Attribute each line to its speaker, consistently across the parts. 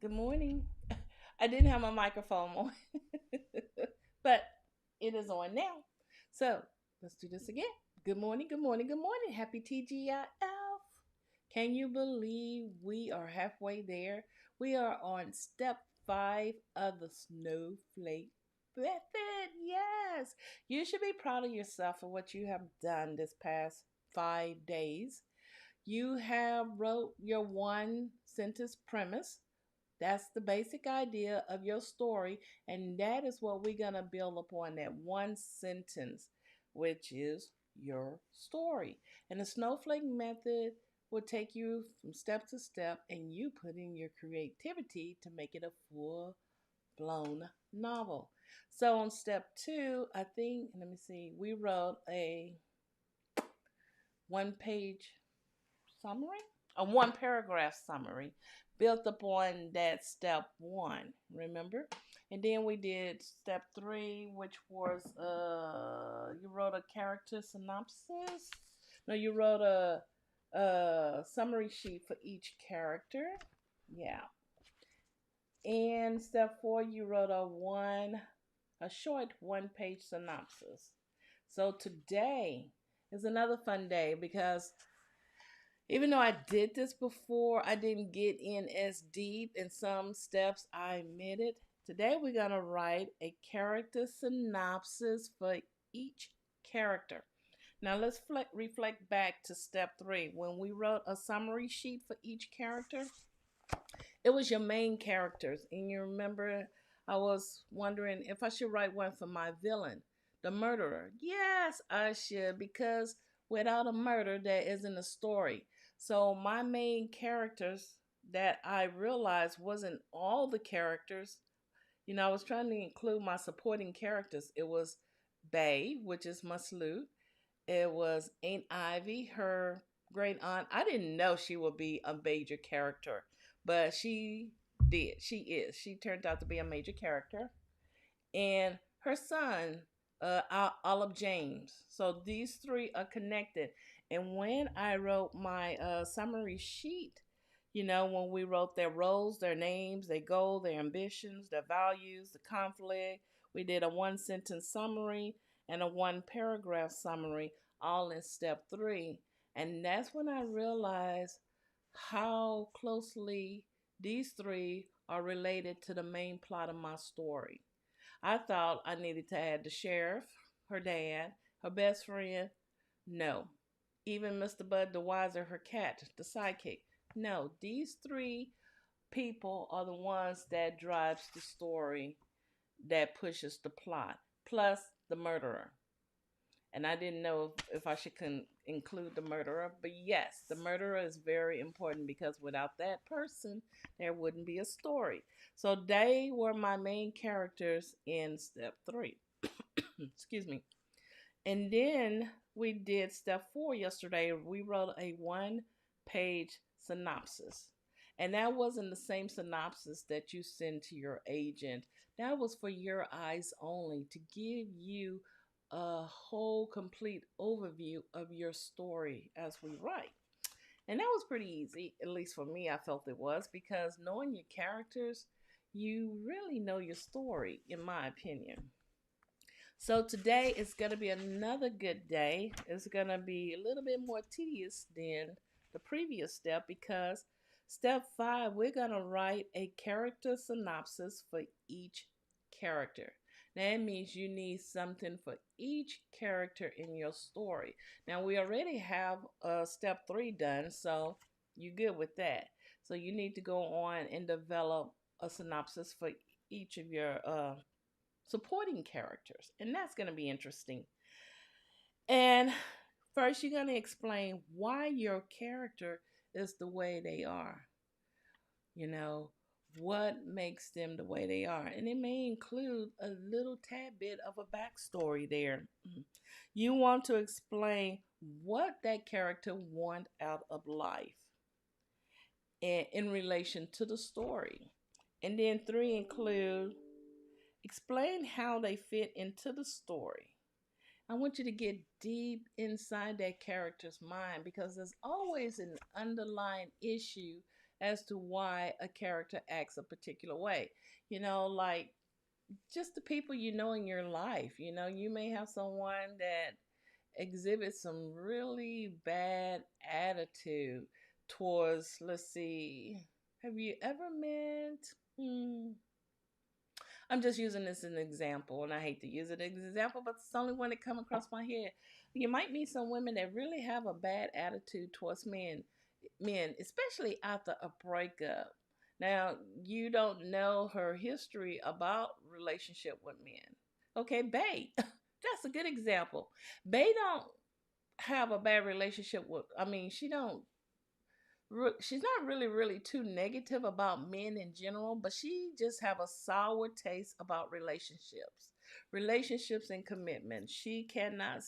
Speaker 1: Good morning. I didn't have my microphone on, but it is on now. So let's do this again. Good morning, good morning, good morning. Happy TGIF. Can you believe we are halfway there? We are on step 5 of the Snowflake Method. Yes. You should be proud of yourself for what you have done this past 5 days. You have wrote your one sentence premise. That's the basic idea of your story, and that is what we're going to build upon, that one sentence, which is your story. And the snowflake method will take you from step to step, and you put in your creativity to make it a full blown novel. So on step 2, I think, let me see, we wrote a one page summary, a one paragraph summary built upon that step 1, remember? And then we did step 3, which was you wrote a character synopsis. No, you wrote a summary sheet for each character. Yeah. And step 4, you wrote a short one page synopsis. So today is another fun day because even though I did this before, I didn't get in as deep in some steps, I admit it. Today we're going to write a character synopsis for each character. Now let's reflect back to step 3. When we wrote a summary sheet for each character, it was your main characters. And you remember I was wondering if I should write one for my villain, the murderer. Yes, I should, because without a murder, there isn't a story. So my main characters that I realized wasn't all the characters. I was trying to include my supporting characters. It was Bay, which is Muslu. It was Aunt Ivy, her great aunt. I didn't know she would be a major character, but she did. She is. She turned out to be a major character. And her son, Olive James. So these three are connected. And when I wrote my summary sheet, when we wrote their roles, their names, their goals, their ambitions, their values, the conflict, we did a one sentence summary and a one paragraph summary, all in step 3. And that's when I realized how closely these three are related to the main plot of my story. I thought I needed to add the sheriff, her dad, her best friend. No. Even Mr. Bud the Wiser, her cat, the sidekick. No, these three people are the ones that drives the story, that pushes the plot, plus the murderer. And I didn't know if I should include the murderer, but yes, the murderer is very important because without that person, there wouldn't be a story. So they were my main characters in step 3. Excuse me. And then we did step 4 yesterday. We wrote a one page synopsis. And that wasn't the same synopsis that you send to your agent. That was for your eyes only, to give you a whole complete overview of your story as we write. And that was pretty easy, at least for me, I felt it was, because knowing your characters, you really know your story, in my opinion. So today is going to be another good day. It's going to be a little bit more tedious than the previous step because step 5, we're going to write a character synopsis for each character. That means you need something for each character in your story. Now, we already have step 3 done, so you're good with that. So you need to go on and develop a synopsis for each of your supporting characters, and that's going to be interesting. And first, you're going to explain why your character is the way they are. You know, what makes them the way they are. And it may include a little tad bit of a backstory there. You want to explain what that character want out of life in relation to the story. And then 3 include explain how they fit into the story. I want you to get deep inside that character's mind because there's always an underlying issue as to why a character acts a particular way. Like just the people you know in your life. You may have someone that exhibits some really bad attitude towards, let's see, have you ever met? Hmm, I'm just using this as an example, and I hate to use it as an example, but it's the only one that come across my head. You might meet some women that really have a bad attitude towards men, especially after a breakup. Now, you don't know her history about relationship with men. Okay, Bay, that's a good example. Bay don't have a bad relationship with. I mean, she's not really too negative about men in general, but she just have a sour taste about relationships and commitment. She cannot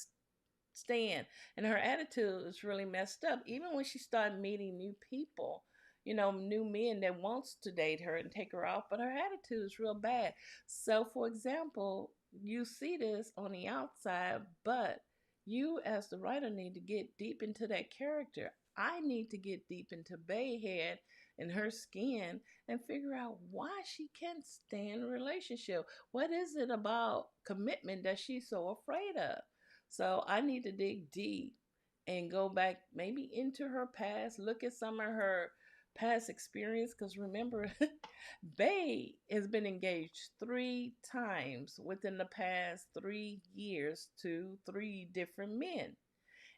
Speaker 1: stand, and her attitude is really messed up. Even when she started meeting new people, new men that wants to date her and take her out, but her attitude is real bad. So, for example, you see this on the outside, but you as the writer need to get deep into that character. I need to get deep into Bayhead and her skin and figure out why she can't stand a relationship. What is it about commitment that she's so afraid of? So I need to dig deep and go back maybe into her past, look at some of her past experience. Because remember, Bay has been engaged 3 times within the past 3 years to 3 different men,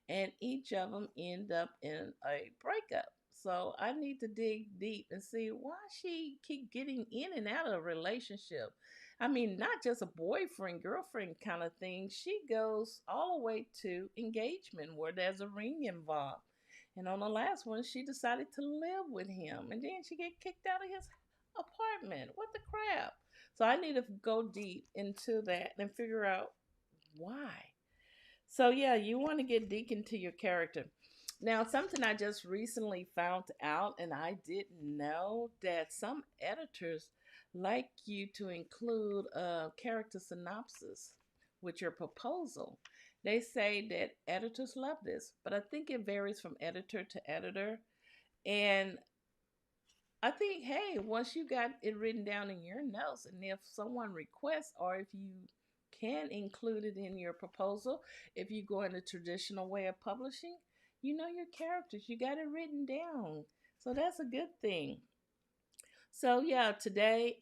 Speaker 1: and each of them end up in a breakup. So I need to dig deep and see why she keep getting in and out of a relationship. I mean, not just a boyfriend, girlfriend kind of thing. She goes all the way to engagement where there's a ring involved. And on the last one, she decided to live with him. And then she get kicked out of his apartment. What the crap? So I need to go deep into that and figure out why. So yeah, you want to get deep into your character. Now, something I just recently found out, and I didn't know that some editors like you to include a character synopsis with your proposal. They say that editors love this, but I think it varies from editor to editor. And I think, hey, once you got it written down in your notes, and if someone requests, or if you can include it in your proposal, if you go in the traditional way of publishing, you know your characters, you got it written down. So that's a good thing. So, yeah, today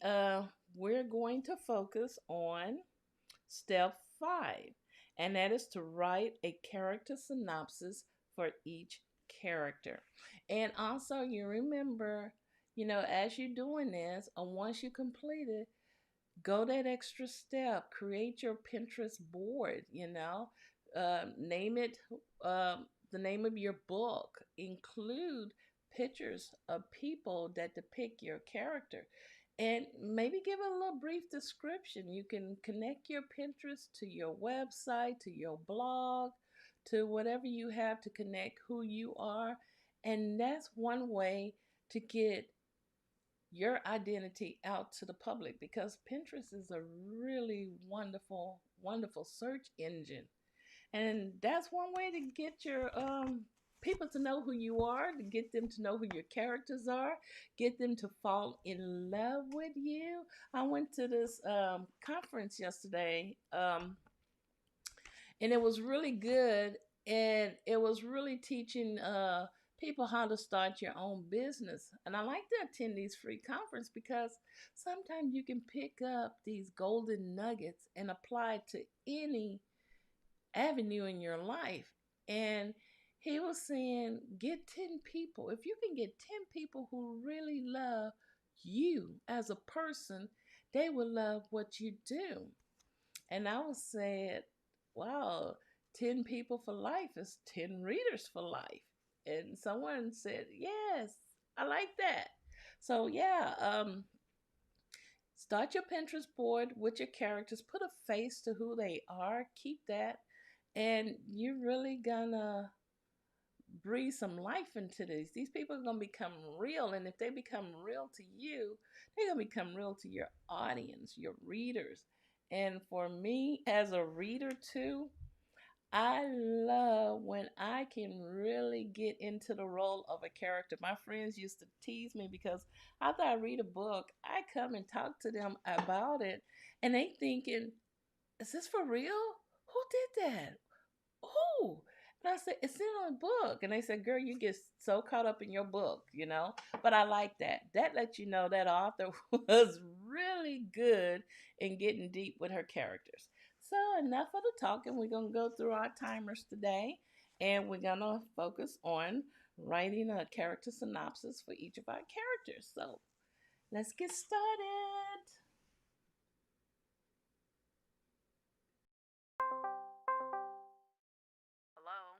Speaker 1: we're going to focus on step 5, and that is to write a character synopsis for each character. And also, you remember, as you're doing this, and once you complete it, go that extra step, create your Pinterest board, name it the name of your book, include pictures of people that depict your character, and maybe give a little brief description. You can connect your Pinterest to your website, to your blog, to whatever you have to connect who you are. And that's one way to get your identity out to the public, because Pinterest is a really wonderful search engine. And that's one way to get your people to know who you are, to get them to know who your characters are, get them to fall in love with you. I went to this conference yesterday, and it was really good, and it was really teaching people how to start your own business. And I like to attend these free conferences because sometimes you can pick up these golden nuggets and apply to any avenue in your life. And he was saying, get 10 people. If you can get 10 people who really love you as a person, they will love what you do. And I was saying, wow, 10 people for life is 10 readers for life. And someone said, yes, I like that. So yeah, start your Pinterest board with your characters, put a face to who they are, keep that, and you're really gonna breathe some life into this. These people are gonna become real, and if they become real to you, they're gonna become real to your audience, your readers. And for me as a reader too, I love when I can really get into the role of a character. My friends used to tease me because after I read a book, I come and talk to them about it, and they thinking, "Is this for real? Who did that? Who?" And I said, "It's in a book." And they said, "Girl, you get so caught up in your book, you know." But I like that. That lets you know that author was really good in getting deep with her characters. So enough of the talking. We're gonna go through our timers today, and we're gonna focus on writing a character synopsis for each of our characters. So let's get started. Hello.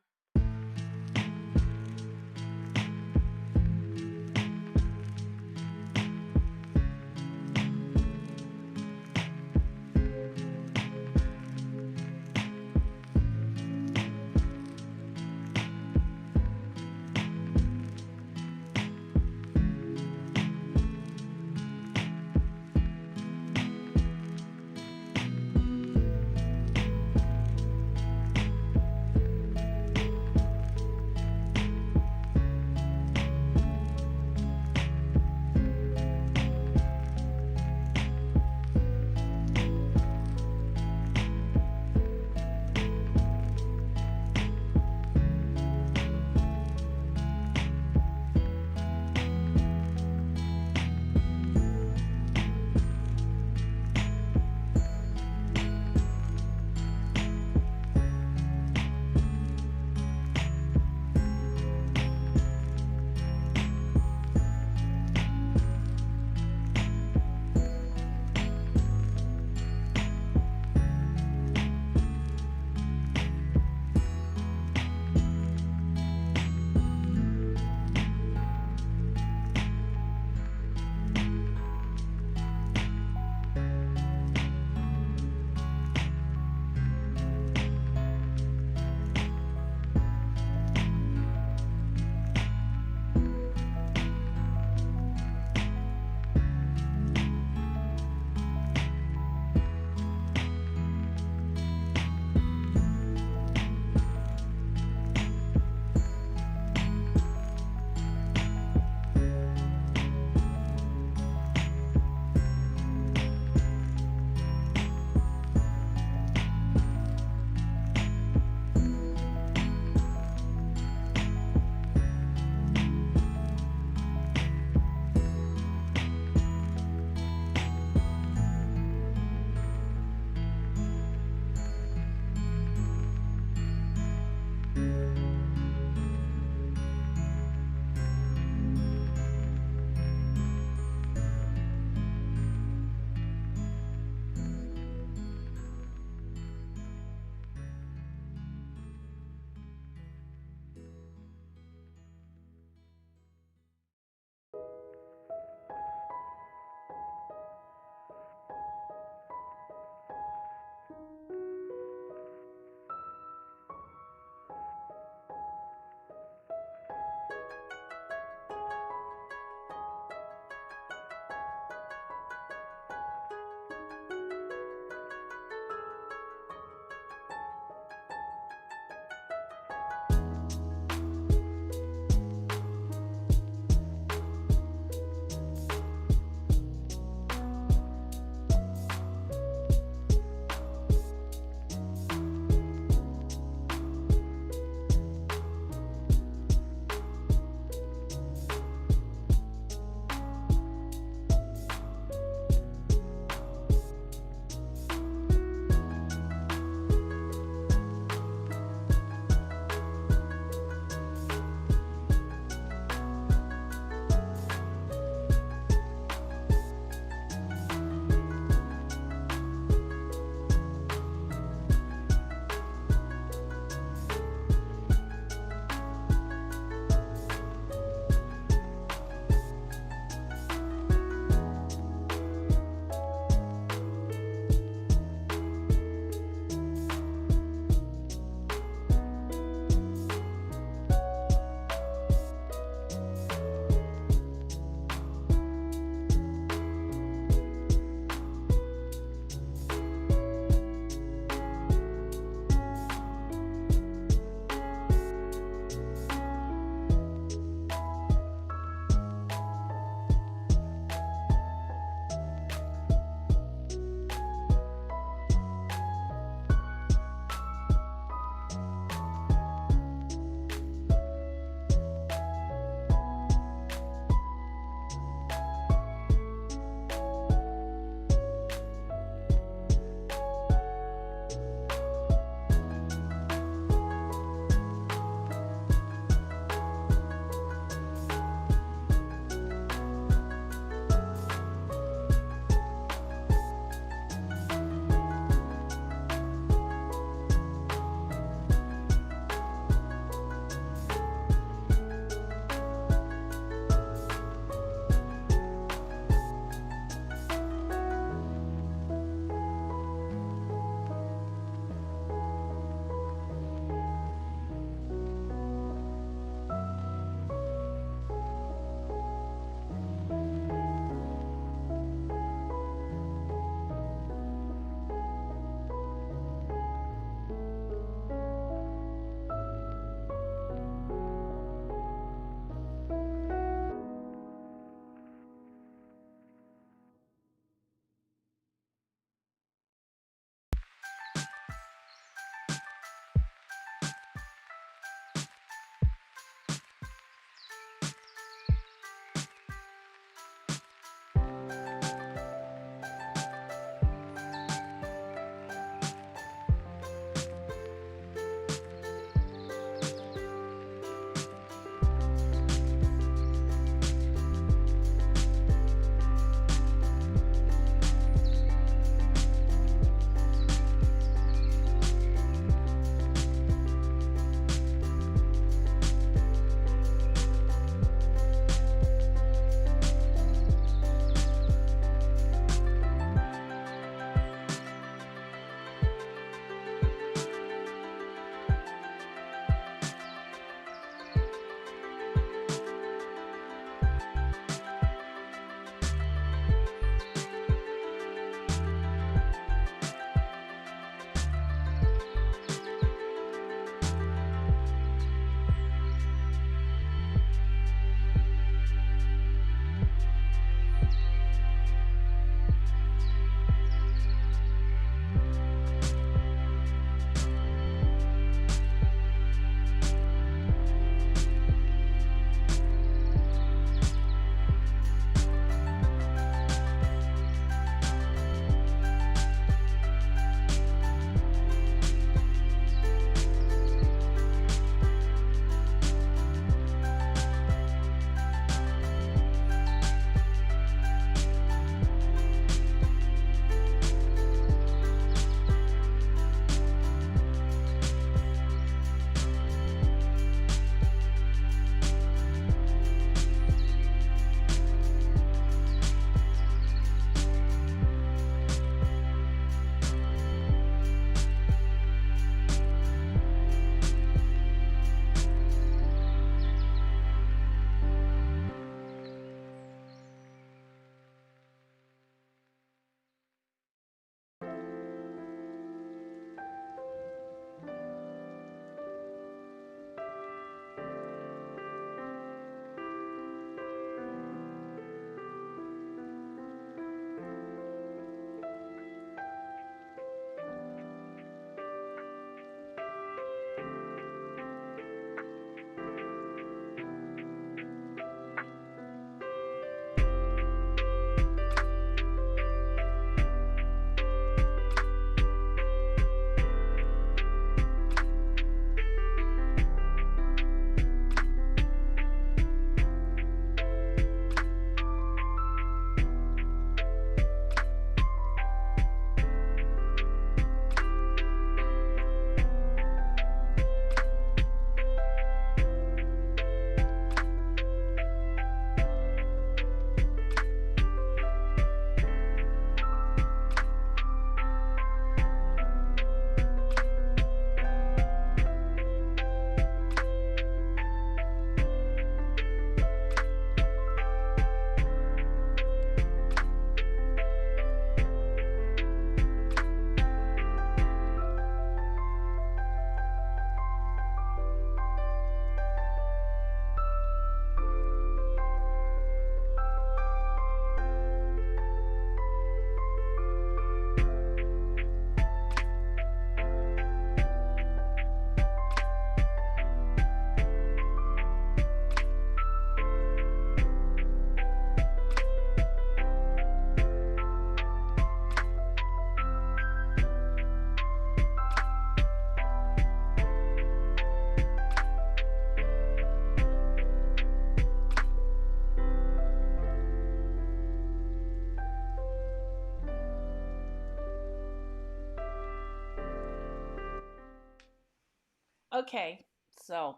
Speaker 1: Okay, so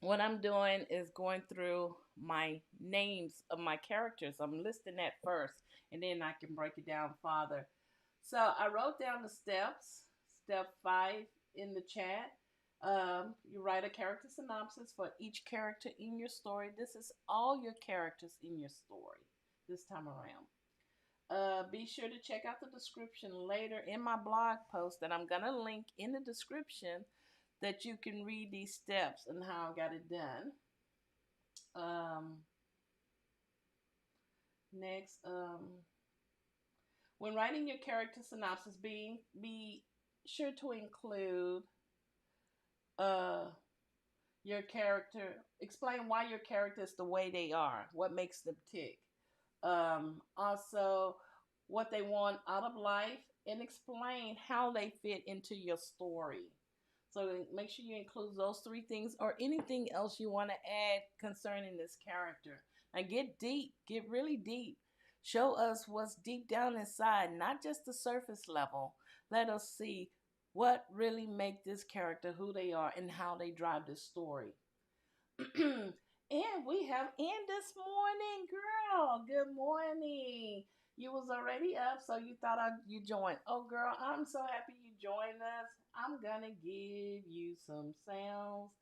Speaker 1: what I'm doing is going through my names of my characters. I'm listing that first, and then I can break it down farther. So I wrote down the steps. Step 5 in the chat. You write a character synopsis for each character in your story. This is all your characters in your story this time around. Be sure to check out the description later in my blog post that I'm going to link in the description that you can read these steps and how I got it done. Next, when writing your character synopsis, be sure to include your character. Explain why your character is the way they are, what makes them tick. Also, what they want out of life, and explain how they fit into your story. So make sure you include those 3 things or anything else you want to add concerning this character. Now get deep, get really deep. Show us what's deep down inside, not just the surface level. Let us see what really make this character who they are and how they drive this story. And we have Ann this morning, girl. Good morning. You was already up, so you thought you joined. Oh, girl, I'm so happy you joined us. I'm gonna give you some sounds.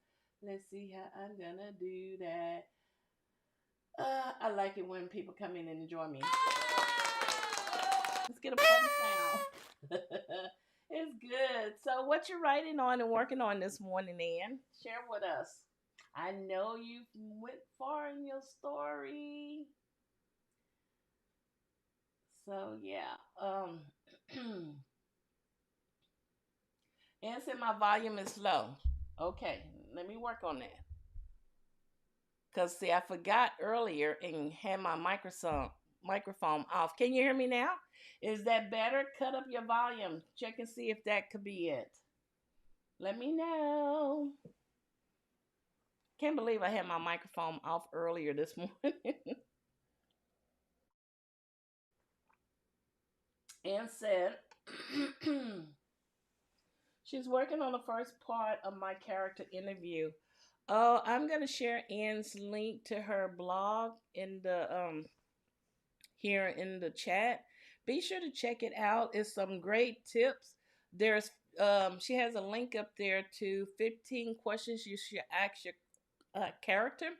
Speaker 1: Let's see how I'm gonna do that. I like it when people come in and join me. Let's get a party sound. It's good. So, what you writing on and working on this morning, Ann? Share with us. I know you went far in your story. So yeah. And said my volume is low. Okay, let me work on that. Cause see, I forgot earlier and had my microphone off. Can you hear me now? Is that better? Cut up your volume. Check and see if that could be it. Let me know. Can't believe I had my microphone off earlier this morning. And said she's working on the first part of my character interview. Oh, I'm gonna share Ann's link to her blog in the here in the chat. Be sure to check it out. It's some great tips. There's she has a link up there to 15 questions you should ask your character.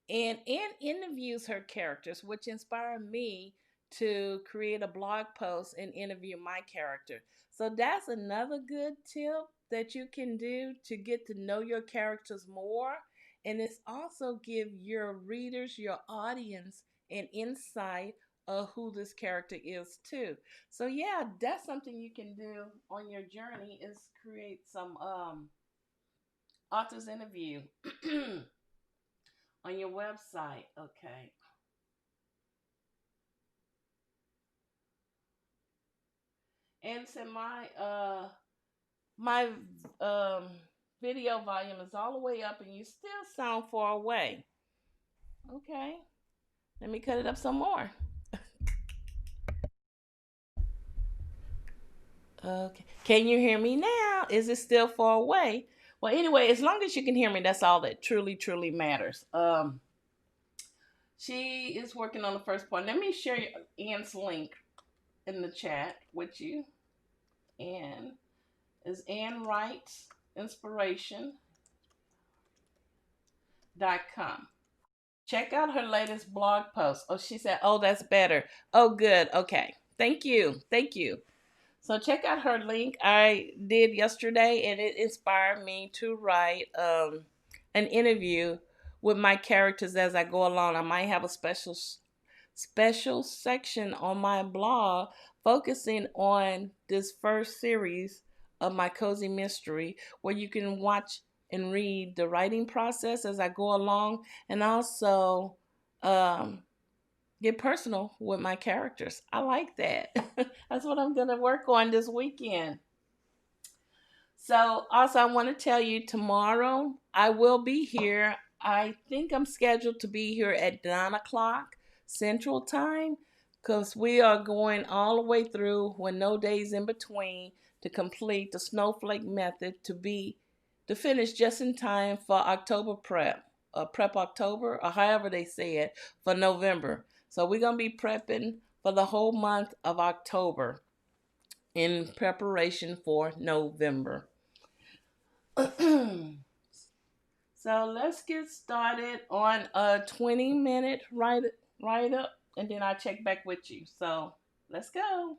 Speaker 1: And Ann interviews her characters, which inspired me to create a blog post and interview my character. So that's another good tip that you can do to get to know your characters more. And it's also give your readers, your audience, an insight of who this character is too. So yeah, that's something you can do on your journey is create some author's interview on your website. Okay. And so my video volume is all the way up and you still sound far away. Okay. Let me cut it up some more. Okay. Can you hear me now? Is it still far away? Well, anyway, as long as you can hear me, that's all that truly matters. She is working on the first part. Let me share Ann's link in the chat with you. Ann is Ann Writes Inspiration.com. Check out her latest blog post. Oh, she said, oh, that's better. Oh, good. Okay. Thank you. Thank you. So check out her link I did yesterday, and it inspired me to write an interview with my characters as I go along. I might have a special section on my blog focusing on this first series of my cozy mystery, where you can watch and read the writing process as I go along, and also get personal with my characters. I like that. That's what I'm going to work on this weekend. So also I want to tell you tomorrow I will be here. I think I'm scheduled to be here at 9 o'clock Central Time because we are going all the way through with no days in between to complete the Snowflake Method to to finish just in time for October prep, prep October, or however they say it, for November. So we're going to be prepping for the whole month of October in preparation for November. So let's get started on a 20-minute write up, and then I'll check back with you. So let's go.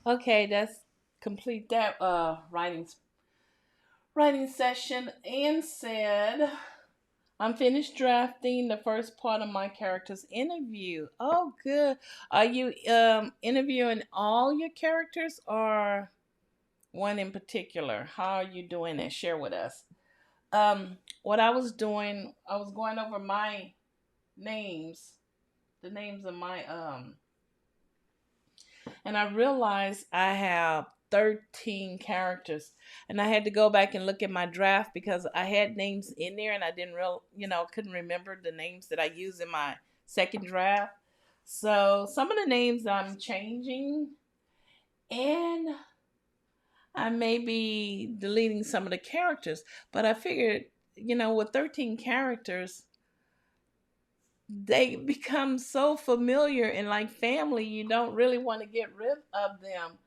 Speaker 1: Okay, that's complete that writing session and said I'm finished drafting the first part of my character's interview. Oh, good. Are you interviewing all your characters or one in particular? How are you doing it? Share with us. What I was doing, I was going over my names, the names of my and I realized I have 13 characters. And I had to go back and look at my draft because I had names in there and I didn't couldn't remember the names that I used in my second draft. So some of the names I'm changing, and I may be deleting some of the characters. But I figured, with 13 characters, they become so familiar and like family, you don't really want to get rid of them.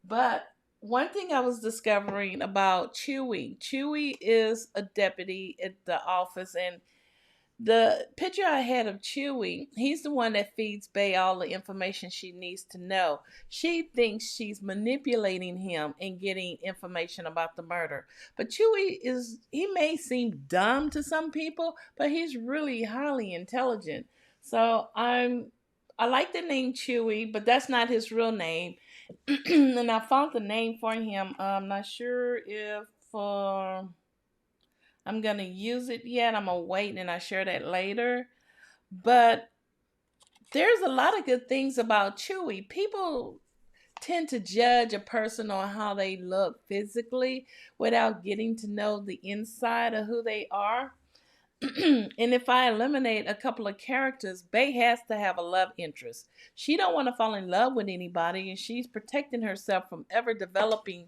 Speaker 1: But one thing I was discovering about Chewy is a deputy at the office, and the picture I had of Chewy, he's the one that feeds Bay all the information she needs to know. She thinks she's manipulating him and getting information about the murder. But he may seem dumb to some people, but he's really highly intelligent. So I like the name Chewy, but that's not his real name. And I found the name for him. I'm not sure if I'm gonna use it yet. I'm gonna wait and I share that later. But there's a lot of good things about Chewy. People tend to judge a person on how they look physically without getting to know the inside of who they are. And if I eliminate a couple of characters, Bay has to have a love interest. She don't want to fall in love with anybody, and she's protecting herself from ever developing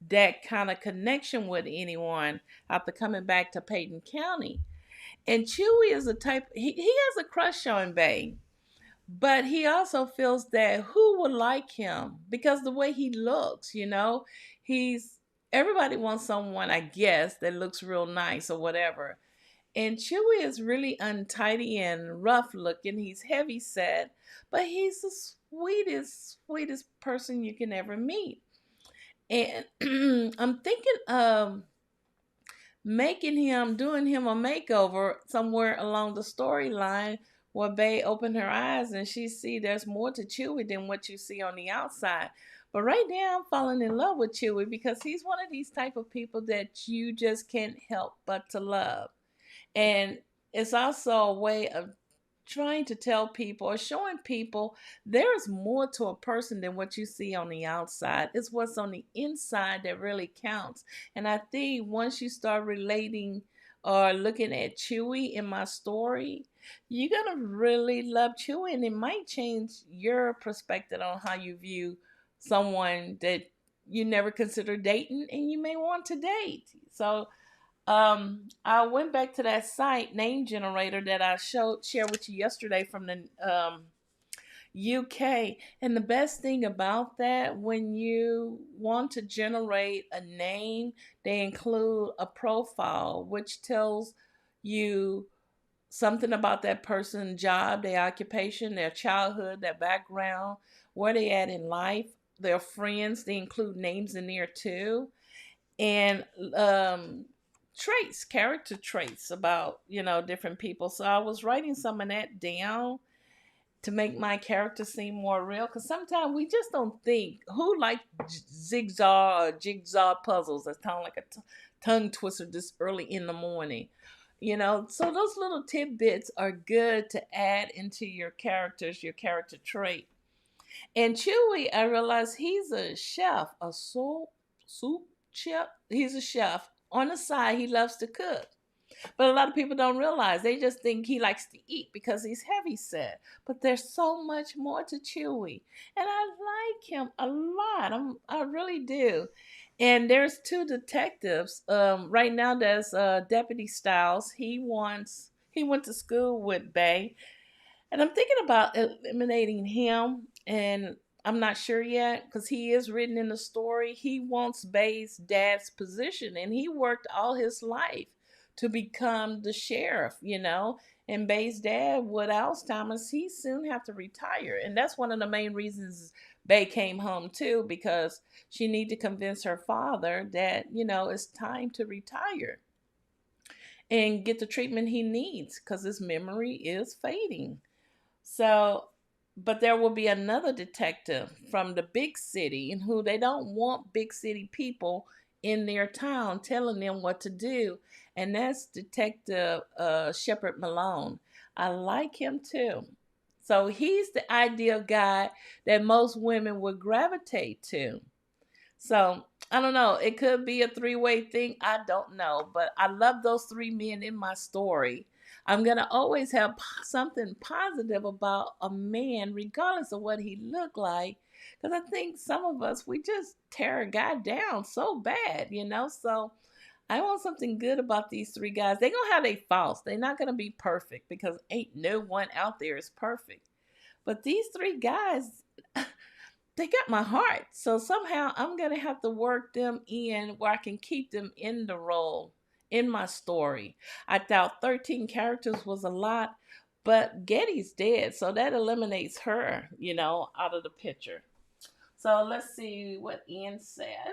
Speaker 1: that kind of connection with anyone after coming back to Payton County. And Chewy is a type, he has a crush on Bay, but he also feels that who would like him because the way he looks, he's everybody wants someone, I guess, that looks real nice or whatever. And Chewy is really untidy and rough looking. He's heavy set, but he's the sweetest person you can ever meet. And I'm thinking of doing him a makeover somewhere along the storyline where Bay opened her eyes and she see there's more to Chewy than what you see on the outside. But right now I'm falling in love with Chewy because he's one of these type of people that you just can't help but to love. And it's also a way of trying to tell people or showing people there's more to a person than what you see on the outside. It's what's on the inside that really counts. And I think once you start relating or looking at Chewy in my story, you're going to really love Chewy, and it might change your perspective on how you view someone that you never considered dating and you may want to date. So I went back to that site name generator that I shared with you yesterday from the UK. And the best thing about that, when you want to generate a name, they include a profile, which tells you something about that person's job, their occupation, their childhood, their background, where they at in life, their friends. They include names in there too, and traits, character traits about different people. So I was writing some of that down to make my character seem more real, because sometimes we just don't think who like zigzag or jigsaw puzzles that sound like a tongue twister this early in the morning. So those little tidbits are good to add into your characters, your character trait. And Chewy, I realized he's a chef, a soup chef. He's a chef. On the side, he loves to cook. But a lot of people don't realize. They just think he likes to eat because he's heavy set. But there's so much more to Chewy. And I like him a lot. I really do. And there's two detectives. Right now there's Deputy Styles. He went to school with Bay. And I'm thinking about eliminating him, and I'm not sure yet because he is written in the story. He wants Bay's dad's position, and he worked all his life to become the sheriff. And Bay's dad, with Alzheimer's, he soon have to retire. And that's one of the main reasons Bay came home too, because she need to convince her father that, it's time to retire and get the treatment he needs because his memory is fading. So, but there will be another detective from the big city, and who they don't want big city people in their town telling them what to do, and that's Detective Shepard Malone. I like him too. So he's the ideal guy that most women would gravitate to. So I don't know. It could be a three-way thing. I don't know. But I love those three men in my story. I'm going to always have something positive about a man, regardless of what he looked like. Because I think some of us, we just tear a guy down so bad. So I want something good about these three guys. They're going to have their faults. They're not going to be perfect because ain't no one out there is perfect. But these three guys, they got my heart. So somehow I'm going to have to work them in where I can keep them in the role in my story. I thought 13 characters was a lot, but Getty's dead. So that eliminates her, out of the picture. So let's see what Ian said.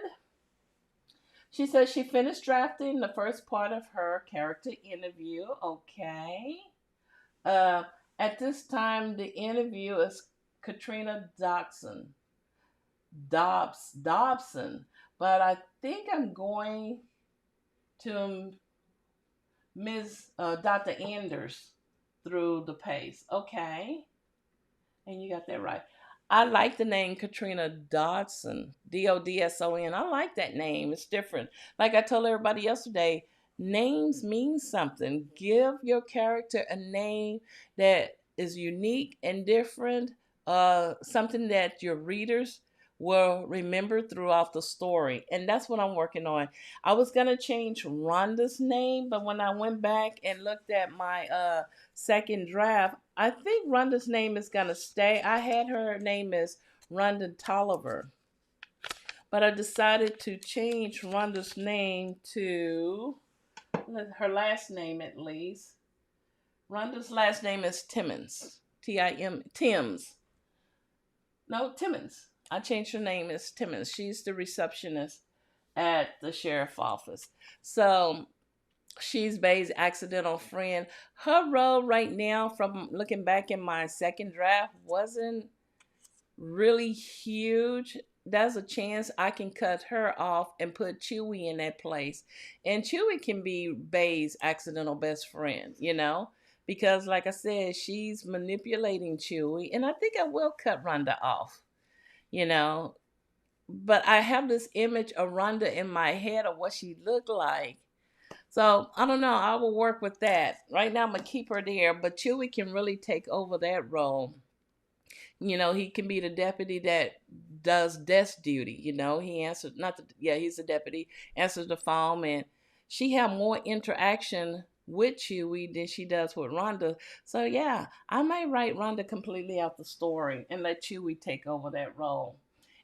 Speaker 1: She says she finished drafting the first part of her character interview. Okay. At this time, the interview is Katrina Dobson, but I think I'm going to Ms. Dr. Anders through the pace. Okay, and you got that right. I like the name Katrina Dodson, Dodson. I like that name. It's different. Like I told everybody yesterday, names mean something. Give your character a name that is unique and different, something that your readers will remember throughout the story. And that's what I'm working on. I was going to change Rhonda's name, but when I went back and looked at my second draft, I think Rhonda's name is going to stay. I had her name as Rhonda Tolliver, but I decided to change Rhonda's name to her last name at least. Rhonda's last name is Timmons. Timmons. No, Timmons. I changed her name as Timmons. She's the receptionist at the sheriff's office. So she's Bay's accidental friend. Her role right now, from looking back in my second draft, wasn't really huge. There's a chance I can cut her off and put Chewy in that place. And Chewy can be Bay's accidental best friend, because like I said, she's manipulating Chewy. And I think I will cut Rhonda off, But I have this image of Rhonda in my head of what she looked like. So I don't know. I will work with that. Right now I'm going to keep her there, but Chewy can really take over that role. He can be the deputy that does desk duty. He answers, he's a deputy, answers the phone, and she have more interaction with Chewy than she does with Rhonda. So yeah, I might write Rhonda completely out the story and let Chewy take over that role.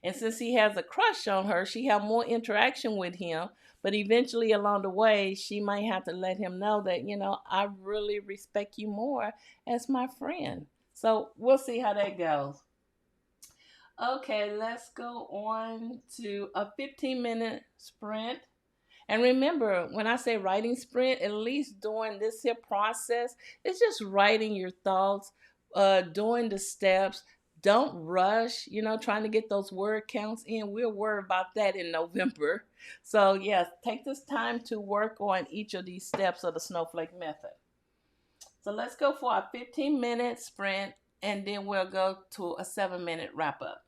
Speaker 1: And since he has a crush on her, she have more interaction with him. But eventually along the way, she might have to let him know that, I really respect you more as my friend. So we'll see how that goes. Okay, let's go on to a 15-minute sprint. And remember, when I say writing sprint, at least during this here process, it's just writing your thoughts, doing the steps. Don't rush, trying to get those word counts in. We'll worry about that in November. So, yes, take this time to work on each of these steps of the Snowflake Method. So, let's go for a 15-minute sprint, and then we'll go to a 7-minute wrap up.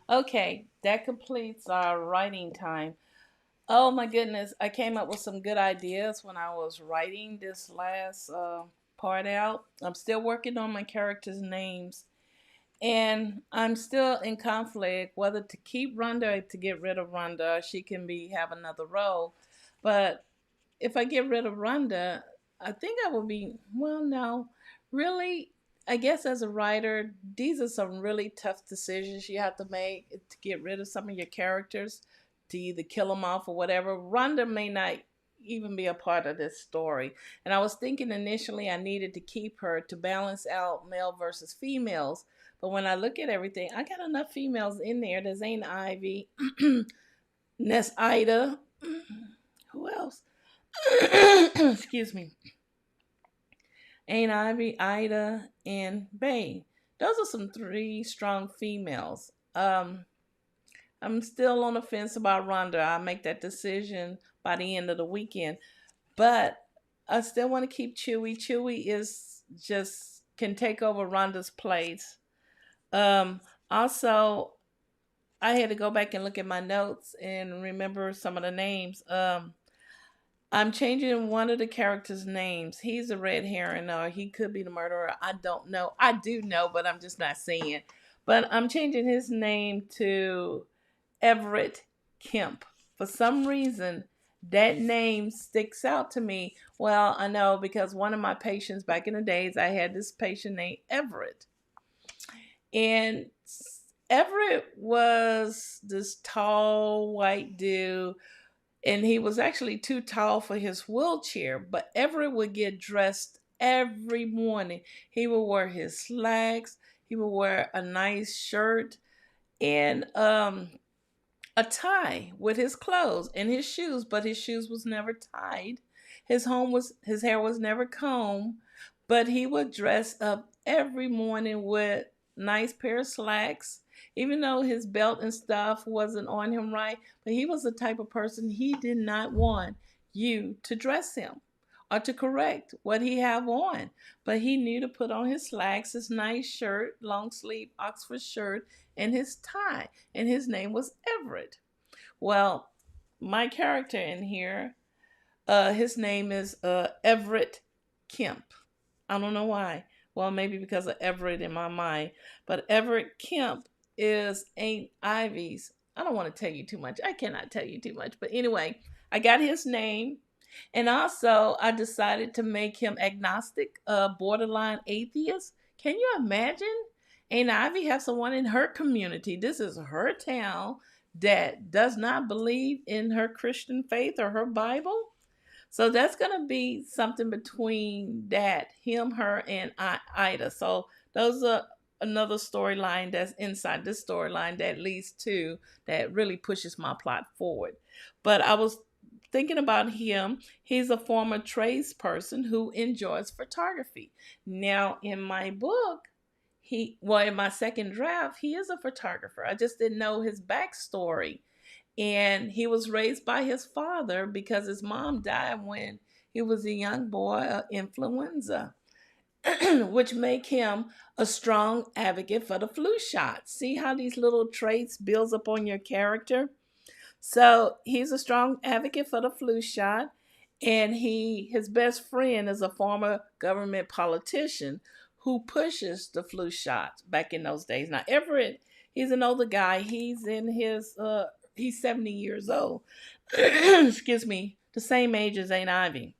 Speaker 1: Okay, that completes our writing time. Oh my goodness, I came up with some good ideas when I was writing this last part out. I'm still working on my characters' names, and I'm still in conflict whether to keep Rhonda or to get rid of Rhonda. She can be have another role, but if I get rid of Rhonda, I think I will be, well, no, really. I guess as a writer, these are some really tough decisions you have to make to get rid of some of your characters, to either kill them off or whatever. Rhonda may not even be a part of this story. And I was thinking initially I needed to keep her to balance out male versus females. But when I look at everything, I got enough females in there. There's Ain't Ivy, Ness Ida. Who else? Excuse me. Ain't Ivy, Ida, and Bay. Those are some three strong females. I'm still on the fence about Rhonda. I'll make that decision by the end of the weekend. But I still want to keep Chewy. Chewy is just can take over Rhonda's place. Um, Also, I had to go back and look at my notes and remember some of the names. I'm changing one of the characters' names. He's a red herring, or he could be the murderer. I don't know. I do know, but I'm just not saying. But I'm changing his name to Everett Kemp. For some reason, that name sticks out to me. Well, I know because one of my patients back in the days, I had this patient named Everett. And Everett was this tall white dude, and he was actually too tall for his wheelchair. But Everett would get dressed every morning. He would wear his slacks, he would wear a nice shirt, and a tie with his clothes and his shoes, but his shoes was never tied. His hair was never combed, but he would dress up every morning with nice pair of slacks, even though his belt and stuff wasn't on him right. But he was the type of person he did not want you to dress him or to correct what he have on. But he knew to put on his slacks, his nice shirt, long sleeve Oxford shirt, and his tie. And his name was Everett. Well, my character in here, his name is Everett Kemp. I don't know why. Well, maybe because of Everett in my mind. But Everett Kemp is Aunt Ivy's. I don't want to tell you too much. I cannot tell you too much. But anyway, I got his name. And also, I decided to make him agnostic, borderline atheist. Can you imagine? Aunt Ivy have someone in her community. This is her town that does not believe in her Christian faith or her Bible. So that's going to be something between that, him, her, and Ida. So those are another storyline that's inside this storyline that leads to, that really pushes my plot forward. But I was thinking about him. He's a former tradesperson who enjoys photography. Now, in my book, in my second draft, he is a photographer. I just didn't know his backstory. And he was raised by his father because his mom died when he was a young boy of influenza, which make him a strong advocate for the flu shot. See how these little traits builds up on your character? So he's a strong advocate for the flu shot, and his best friend is a former government politician who pushes the flu shot back in those days. Now Everett, he's an older guy. He's 70 years old. Excuse me, the same age as Aunt Ivy.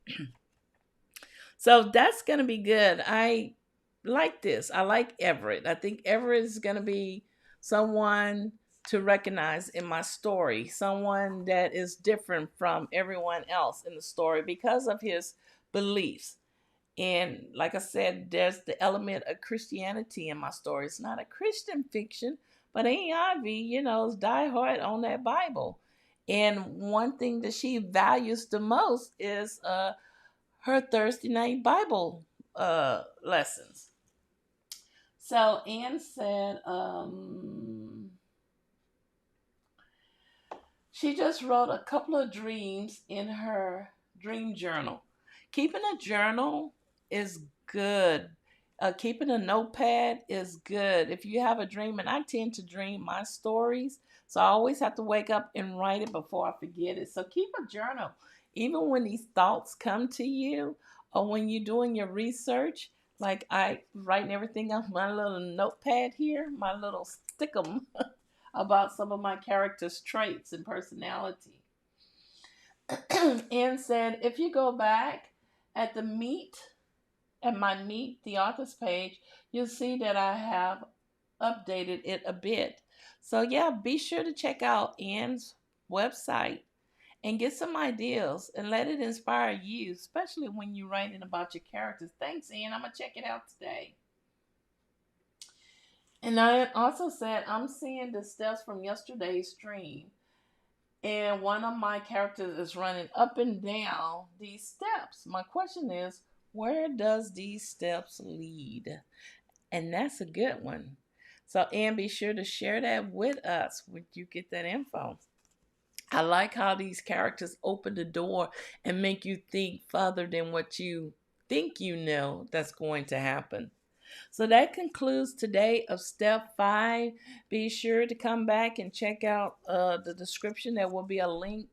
Speaker 1: So that's gonna be good. I like this. I like Everett. I think Everett is gonna be someone to recognize in my story, someone that is different from everyone else in the story because of his beliefs. And like I said, there's the element of Christianity in my story. It's not a Christian fiction, but Aunt Ivy, is diehard on that Bible. And one thing that she values the most is her Thursday night Bible lessons. So Anne said, she just wrote a couple of dreams in her dream journal. Keeping a journal is good. Keeping a notepad is good. If you have a dream, and I tend to dream my stories, so I always have to wake up and write it before I forget it. So keep a journal. Even when these thoughts come to you, or when you're doing your research, like I writing everything on my little notepad here, my little stickum about some of my characters' traits and personality. And said, if you go back at the meet, at my Meet the Authors page, you'll see that I have updated it a bit. So, yeah, be sure to check out Anne's website and get some ideas and let it inspire you, especially when you're writing about your characters. Thanks, Anne. I'm going to check it out today. And I also said, I'm seeing the steps from yesterday's stream. And one of my characters is running up and down these steps. My question is, where does these steps lead? And that's a good one. So, and be sure to share that with us when you get that info. I like how these characters open the door and make you think further than what you think you know that's going to happen. So that concludes today of step 5. Be sure to come back and check out the description. There will be a link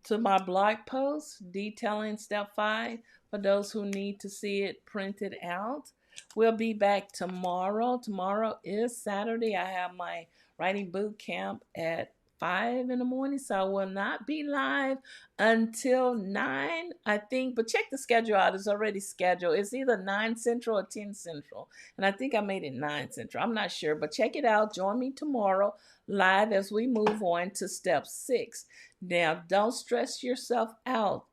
Speaker 1: to my blog post detailing step 5 for those who need to see it printed out. We'll be back tomorrow. Tomorrow is Saturday. I have my writing boot camp at 5 in the morning, so I will not be live until 9, I think. But check the schedule out. It's already scheduled. It's either 9 Central or 10 Central. And I think I made it 9 Central. I'm not sure, but check it out. Join me tomorrow live as we move on to step 6. Now, don't stress yourself out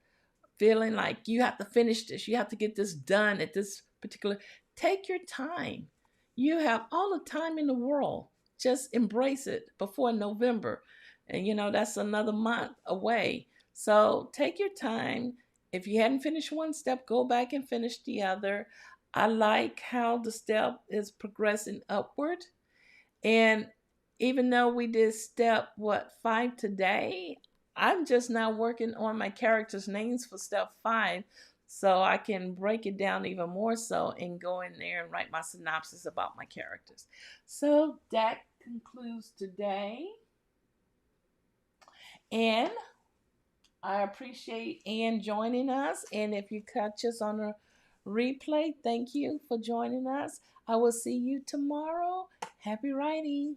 Speaker 1: feeling like you have to finish this, you have to get this done at this particular. Take your time. You have all the time in the world. Just embrace it before November. And that's another month away. So take your time. If you hadn't finished one step, go back and finish the other. I like how the step is progressing upward. And even though we did step 5 today, I'm just now working on my characters' names for step 5 so I can break it down even more so and go in there and write my synopsis about my characters. So that concludes today. And I appreciate Anne joining us. And if you catch us on a replay, thank you for joining us. I will see you tomorrow. Happy writing.